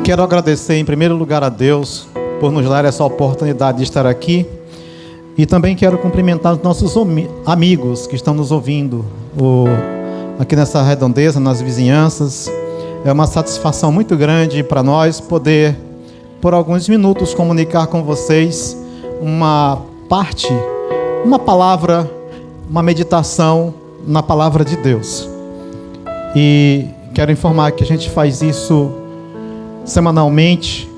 Quero agradecer em primeiro lugar a Deus por nos dar essa oportunidade de estar aqui. E também quero cumprimentar os nossos amigos que estão nos ouvindo aqui nessa redondeza, nas vizinhanças. É uma satisfação muito grande para nós poder, por alguns minutos, comunicar com vocês uma palavra, uma meditação na palavra de Deus. E quero informar que a gente faz isso semanalmente,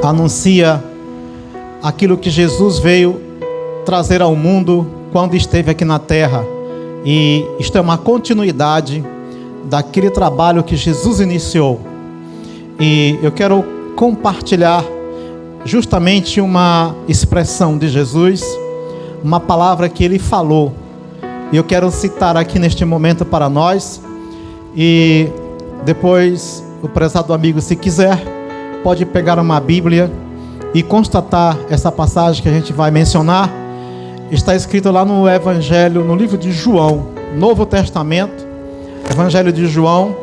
anuncia aquilo que Jesus veio trazer ao mundo quando esteve aqui na terra. E isto é uma continuidade daquele trabalho que Jesus iniciou. E eu quero compartilhar justamente uma expressão de Jesus, uma palavra que ele falou. E eu quero citar aqui neste momento para nós. E depois o prezado amigo, se quiser, pode pegar uma Bíblia e constatar essa passagem que a gente vai mencionar. Está escrito lá no Evangelho, no livro de João, Novo Testamento, Evangelho de João,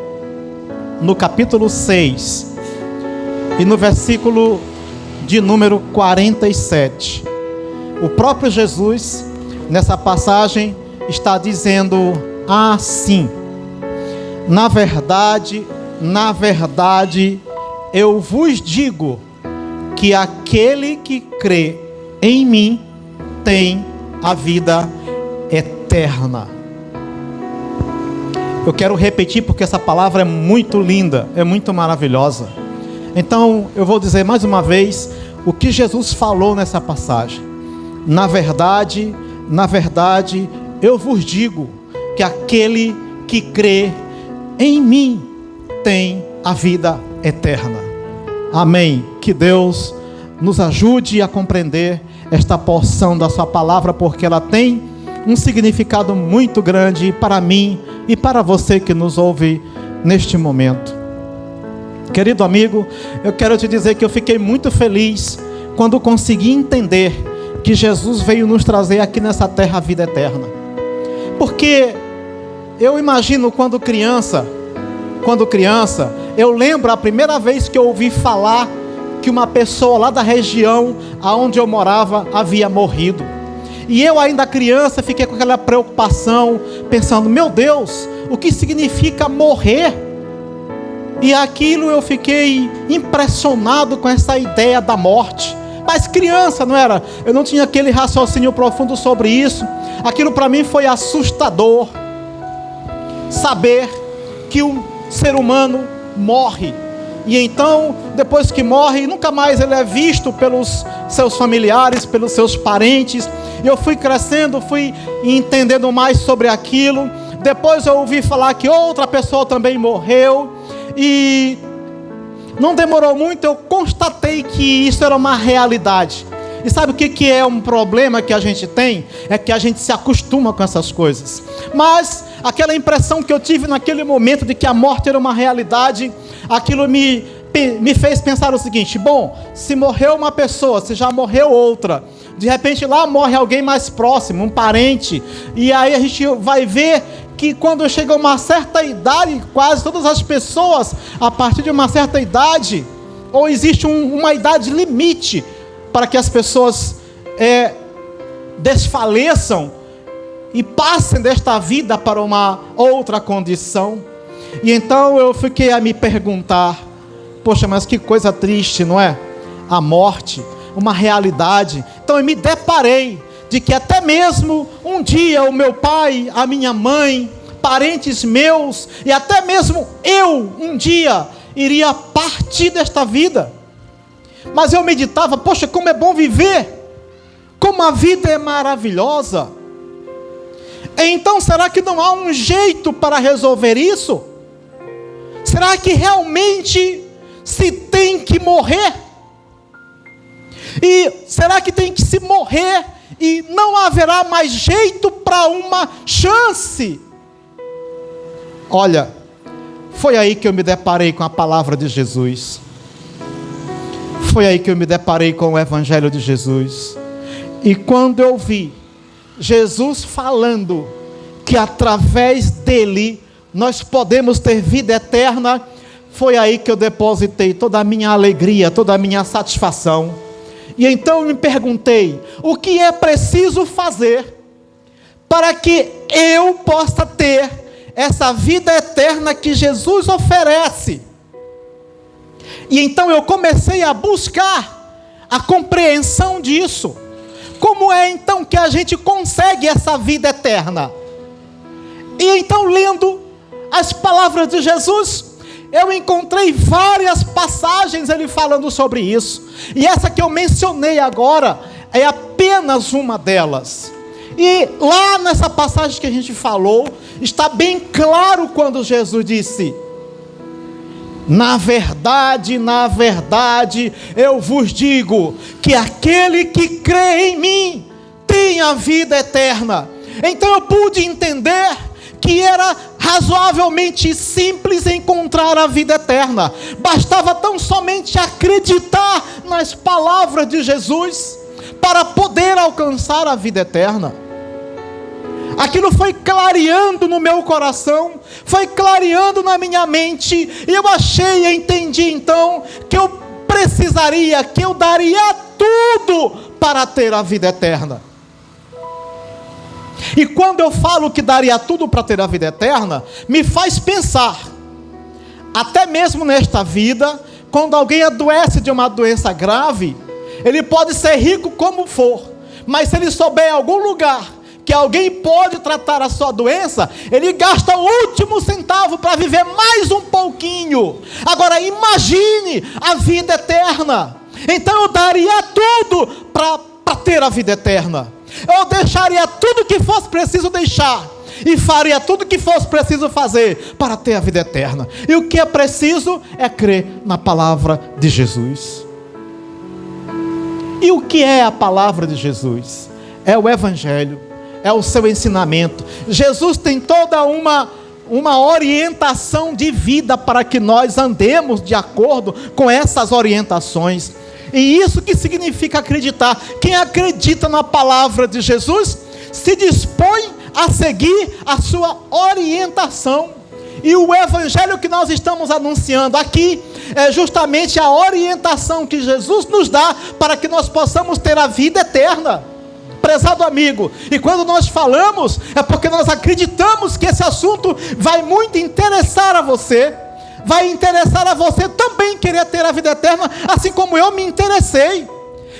no capítulo 6, e no versículo de número 47. O próprio Jesus, nessa passagem, está dizendo assim: na verdade, eu vos digo que aquele que crê em mim tem a vida eterna. Eu quero repetir porque essa palavra é muito linda, é muito maravilhosa. Então eu vou dizer mais uma vez o que Jesus falou nessa passagem. Na verdade, eu vos digo que aquele que crê em mim tem a vida eterna. Amém. Que Deus nos ajude a compreender esta porção da sua palavra, porque ela tem um significado muito grande para mim e para você que nos ouve neste momento. Querido amigo, eu quero te dizer que eu fiquei muito feliz quando consegui entender que Jesus veio nos trazer aqui nessa terra a vida eterna. Porque eu imagino quando criança, eu lembro a primeira vez que eu ouvi falar que uma pessoa lá da região aonde eu morava havia morrido. E eu ainda criança fiquei com aquela preocupação, pensando, meu Deus, o que significa morrer? E aquilo eu fiquei impressionado com essa ideia da morte. Mas criança, não era? Eu não tinha aquele raciocínio profundo sobre isso. Aquilo para mim foi assustador. Saber que um ser humano morre. E então, depois que morre, nunca mais ele é visto pelos seus familiares, pelos seus parentes. Eu fui crescendo, fui entendendo mais sobre aquilo. Depois eu ouvi falar que outra pessoa também morreu. E não demorou muito, eu constatei que isso era uma realidade. E sabe o que é um problema que a gente tem? É que a gente se acostuma com essas coisas. Mas aquela impressão que eu tive naquele momento de que a morte era uma realidade, aquilo me fez pensar o seguinte: bom, se morreu uma pessoa, se já morreu outra, de repente lá morre alguém mais próximo, um parente, e aí a gente vai ver que quando chega uma certa idade, quase todas as pessoas, a partir de uma certa idade, ou existe uma idade limite para que as pessoas desfaleçam e passem desta vida para uma outra condição. E então eu fiquei a me perguntar, poxa, mas que coisa triste, não é? A morte, uma realidade. Então eu me deparei de que até mesmo um dia o meu pai, a minha mãe, parentes meus e até mesmo eu um dia iria partir desta vida. Mas eu meditava, poxa, como é bom viver, como a vida é maravilhosa. Então será que não há um jeito para resolver isso? Será que realmente se tem que morrer? E será que tem que se morrer e não haverá mais jeito para uma chance? Olha, foi aí que eu me deparei com a palavra de Jesus. Foi aí que eu me deparei com o Evangelho de Jesus. E quando eu vi Jesus falando que através dele nós podemos ter vida eterna, foi aí que eu depositei toda a minha alegria, toda a minha satisfação. E então eu me perguntei, o que é preciso fazer para que eu possa ter essa vida eterna que Jesus oferece? E então eu comecei a buscar a compreensão disso. Como é então que a gente consegue essa vida eterna? E então, lendo as palavras de Jesus, eu encontrei várias passagens ele falando sobre isso. E essa que eu mencionei agora é apenas uma delas. E lá nessa passagem que a gente falou, está bem claro quando Jesus disse: na verdade, eu vos digo que aquele que crê em mim tem a vida eterna. Então eu pude entender que era razoavelmente simples encontrar a vida eterna. Bastava tão somente acreditar nas palavras de Jesus para poder alcançar a vida eterna. Aquilo foi clareando no meu coração, foi clareando na minha mente, e eu achei e entendi então que eu precisaria, que eu daria tudo para ter a vida eterna. E quando eu falo que daria tudo para ter a vida eterna, me faz pensar, até mesmo nesta vida, quando alguém adoece de uma doença grave, ele pode ser rico como for, mas se ele souber em algum lugar que alguém pode tratar a sua doença, ele gasta o último centavo para viver mais um pouquinho. Agora imagine a vida eterna. Então eu daria tudo para ter a vida eterna. Eu deixaria tudo que fosse preciso deixar, e faria tudo que fosse preciso fazer para ter a vida eterna. E o que é preciso é crer na palavra de Jesus. E o que é a palavra de Jesus? É o Evangelho, é o seu ensinamento. Jesus tem toda uma orientação de vida para que nós andemos de acordo com essas orientações. E isso que significa acreditar. Quem acredita na palavra de Jesus se dispõe a seguir a sua orientação. E o evangelho que nós estamos anunciando aqui é justamente a orientação que Jesus nos dá para que nós possamos ter a vida eterna. Prezado amigo, e quando nós falamos, é porque nós acreditamos que esse assunto vai muito interessar a você. Vai interessar a você também querer ter a vida eterna, assim como eu me interessei.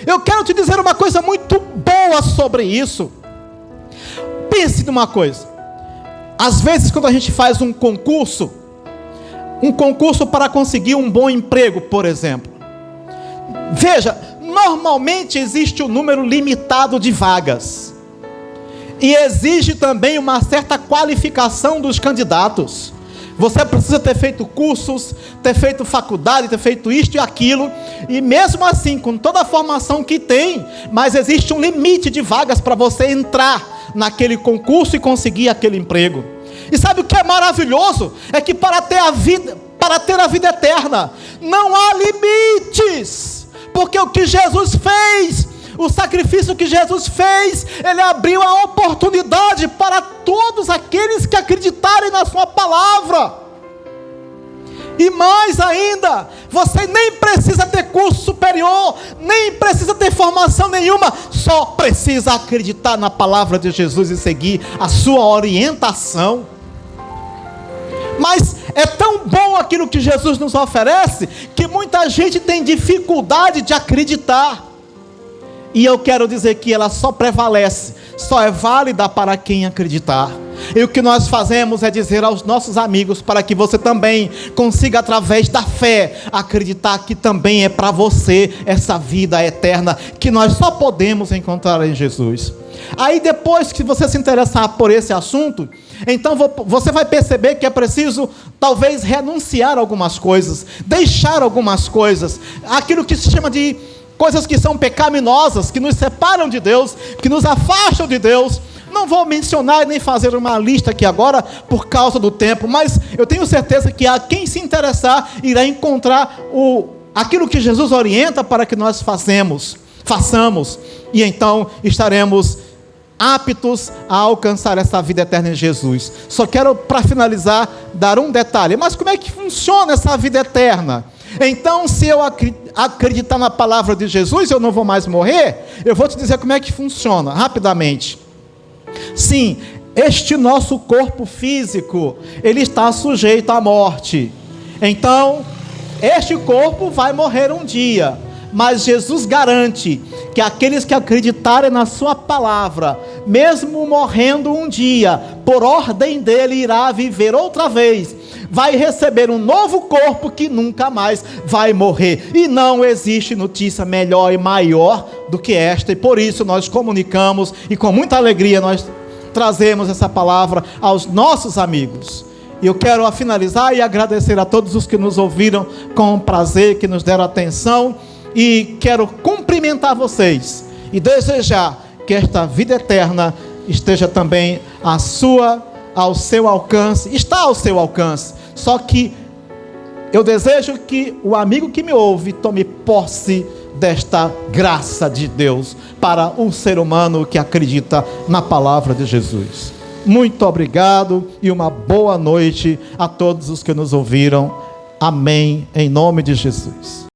Eu quero te dizer uma coisa muito boa sobre isso. Pense numa coisa. Às vezes quando a gente faz um concurso para conseguir um bom emprego, por exemplo. Veja, normalmente existe um número limitado de vagas. E exige também uma certa qualificação dos candidatos. Você precisa ter feito cursos, ter feito faculdade, ter feito isto e aquilo. E mesmo assim, com toda a formação que tem, mas existe um limite de vagas para você entrar naquele concurso e conseguir aquele emprego. E sabe o que é maravilhoso? É que para ter a vida eterna, não há limites. Porque o que Jesus fez, o sacrifício que Jesus fez, ele abriu a oportunidade para todos aqueles que acreditarem na sua palavra. E mais ainda, você nem precisa ter curso superior, nem precisa ter formação nenhuma, só precisa acreditar na palavra de Jesus e seguir a sua orientação. Mas é tão bom aquilo que Jesus nos oferece, que muita gente tem dificuldade de acreditar. E eu quero dizer que ela só prevalece, só é válida para quem acreditar. E o que nós fazemos é dizer aos nossos amigos, para que você também consiga, através da fé, acreditar que também é para você essa vida eterna, que nós só podemos encontrar em Jesus. Aí depois que você se interessar por esse assunto, então você vai perceber que é preciso talvez renunciar a algumas coisas, deixar algumas coisas, aquilo que se chama de coisas que são pecaminosas, que nos separam de Deus, que nos afastam de Deus. Não vou mencionar nem fazer uma lista aqui agora por causa do tempo, mas eu tenho certeza que a quem se interessar irá encontrar aquilo que Jesus orienta para que nós façamos, e então estaremos aptos a alcançar essa vida eterna em Jesus. Só quero, para finalizar, dar um detalhe. Mas como é que funciona essa vida eterna? Então, se eu acreditar na palavra de Jesus, eu não vou mais morrer? Eu vou te dizer como é que funciona, rapidamente. Sim, este nosso corpo físico, ele está sujeito à morte. Então, este corpo vai morrer um dia. Mas Jesus garante que aqueles que acreditarem na sua palavra, mesmo morrendo um dia, por ordem dele irá viver outra vez, vai receber um novo corpo que nunca mais vai morrer. E não existe notícia melhor e maior do que esta, e por isso nós comunicamos, e com muita alegria nós trazemos essa palavra aos nossos amigos. E eu quero finalizar e agradecer a todos os que nos ouviram com prazer, que nos deram atenção. E quero cumprimentar vocês e desejar que esta vida eterna esteja também ao seu alcance, está ao seu alcance. Só que eu desejo que o amigo que me ouve tome posse desta graça de Deus para o ser humano que acredita na palavra de Jesus. Muito obrigado e uma boa noite a todos os que nos ouviram. Amém, em nome de Jesus.